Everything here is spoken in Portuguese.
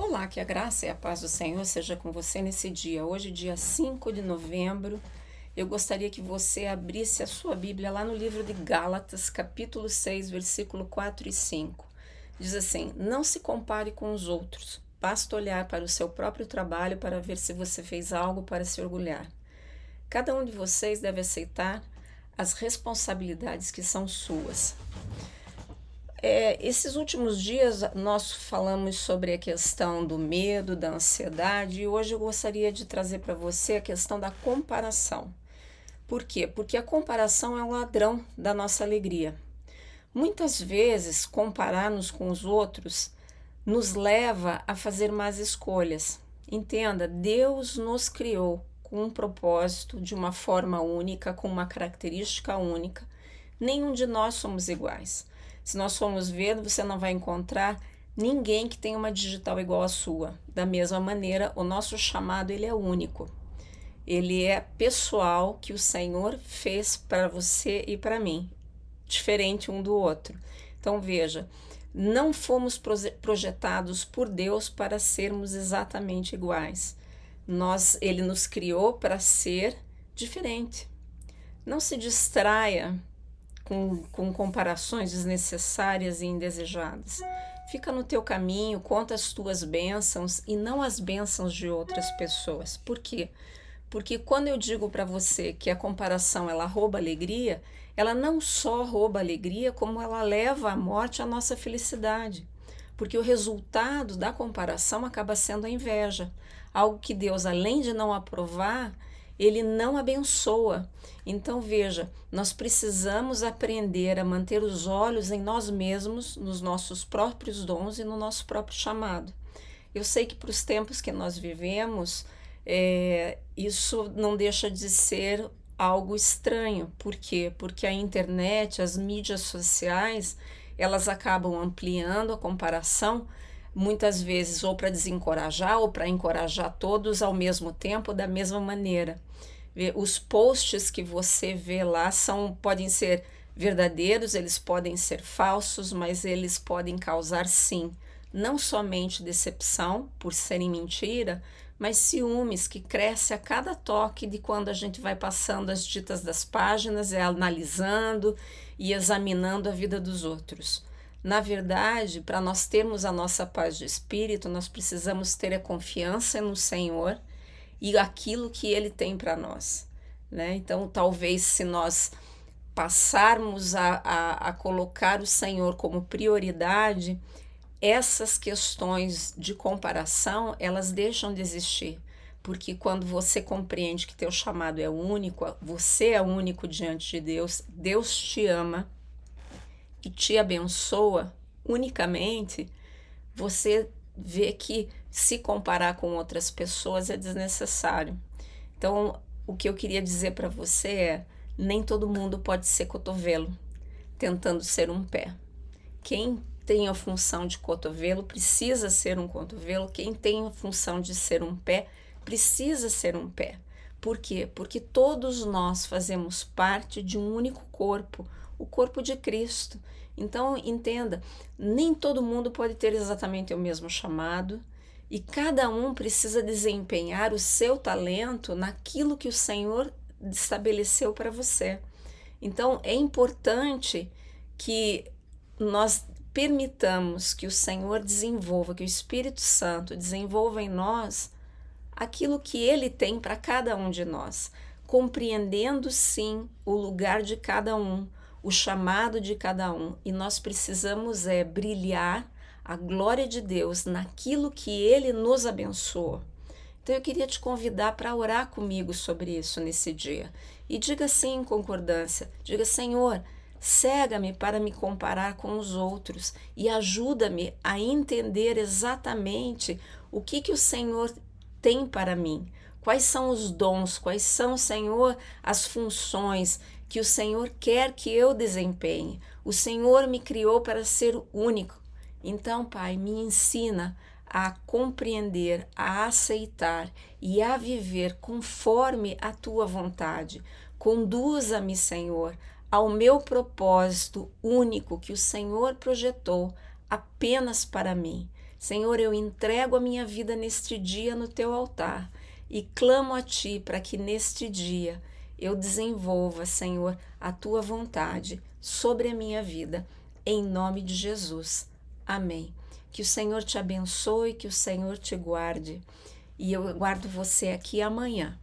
Olá, que a graça e a paz do Senhor seja com você nesse dia. Hoje, dia 5 de novembro, eu gostaria que você abrisse a sua Bíblia lá no livro de Gálatas, capítulo 6, versículo 4 e 5. Diz assim: Não se compare com os outros, basta olhar para o seu próprio trabalho para ver se você fez algo para se orgulhar. Cada um de vocês deve aceitar as responsabilidades que são suas. Esses últimos dias nós falamos sobre a questão do medo, da ansiedade, e hoje eu gostaria de trazer para você a questão da comparação. Por quê? Porque a comparação é um ladrão da nossa alegria. Muitas vezes, comparar-nos com os outros nos leva a fazer más escolhas. Entenda, Deus nos criou com um propósito, de uma forma única, com uma característica única. Nenhum de nós somos iguais. Se nós formos ver, você não vai encontrar ninguém que tenha uma digital igual à sua. Da mesma maneira, o nosso chamado ele é único. Ele é pessoal, que o Senhor fez para você e para mim, diferente um do outro. Então veja, não fomos projetados por Deus para sermos exatamente iguais. Ele nos criou para ser diferente. Não se distraia com comparações desnecessárias e indesejadas. Fica no teu caminho, conta as tuas bênçãos e não as bênçãos de outras pessoas. Por quê? Porque quando eu digo para você que a comparação ela rouba alegria, ela não só rouba alegria, como ela leva à morte a nossa felicidade. Porque o resultado da comparação acaba sendo a inveja. Algo que Deus, além de não aprovar, ele não abençoa. Então veja, nós precisamos aprender a manter os olhos em nós mesmos, nos nossos próprios dons e no nosso próprio chamado. Eu sei que para os tempos que nós vivemos, isso não deixa de ser algo estranho. Por quê? Porque a internet, as mídias sociais, elas acabam ampliando a comparação, muitas vezes ou para desencorajar ou para encorajar todos ao mesmo tempo, da mesma maneira. Os posts que você vê lá podem ser verdadeiros, eles podem ser falsos, mas eles podem causar sim, não somente decepção por serem mentira, mas ciúmes que cresce a cada toque de quando a gente vai passando as ditas das páginas, analisando e examinando a vida dos outros. Na verdade, para nós termos a nossa paz de espírito, nós precisamos ter a confiança no Senhor e aquilo que Ele tem para nós, né? Então, talvez se nós passarmos a colocar o Senhor como prioridade, essas questões de comparação, elas deixam de existir. Porque quando você compreende que teu chamado é único, você é único diante de Deus, Deus te ama e te abençoa unicamente, você vê que se comparar com outras pessoas é desnecessário. Então, o que eu queria dizer para você é: nem todo mundo pode ser cotovelo, tentando ser um pé. Quem tem a função de cotovelo precisa ser um cotovelo, quem tem a função de ser um pé precisa ser um pé. Por quê? Porque todos nós fazemos parte de um único corpo, o corpo de Cristo. Então, entenda, nem todo mundo pode ter exatamente o mesmo chamado e cada um precisa desempenhar o seu talento naquilo que o Senhor estabeleceu para você. Então, é importante que nós permitamos que o Senhor desenvolva, que o Espírito Santo desenvolva em nós aquilo que Ele tem para cada um de nós, compreendendo sim o lugar de cada um, o chamado de cada um, e nós precisamos brilhar a glória de Deus naquilo que Ele nos abençoou. Então eu queria te convidar para orar comigo sobre isso nesse dia. E diga sim em concordância, diga: Senhor, cega-me para me comparar com os outros e ajuda-me a entender exatamente o que o Senhor tem para mim. Quais são os dons, quais são, Senhor, as funções que o Senhor quer que eu desempenhe. O Senhor me criou para ser único. Então, Pai, me ensina a compreender, a aceitar e a viver conforme a Tua vontade. Conduza-me, Senhor, ao meu propósito único que o Senhor projetou apenas para mim. Senhor, eu entrego a minha vida neste dia no teu altar e clamo a ti para que neste dia eu desenvolva, Senhor, a tua vontade sobre a minha vida, em nome de Jesus. Amém. Que o Senhor te abençoe, que o Senhor te guarde. E eu aguardo você aqui amanhã.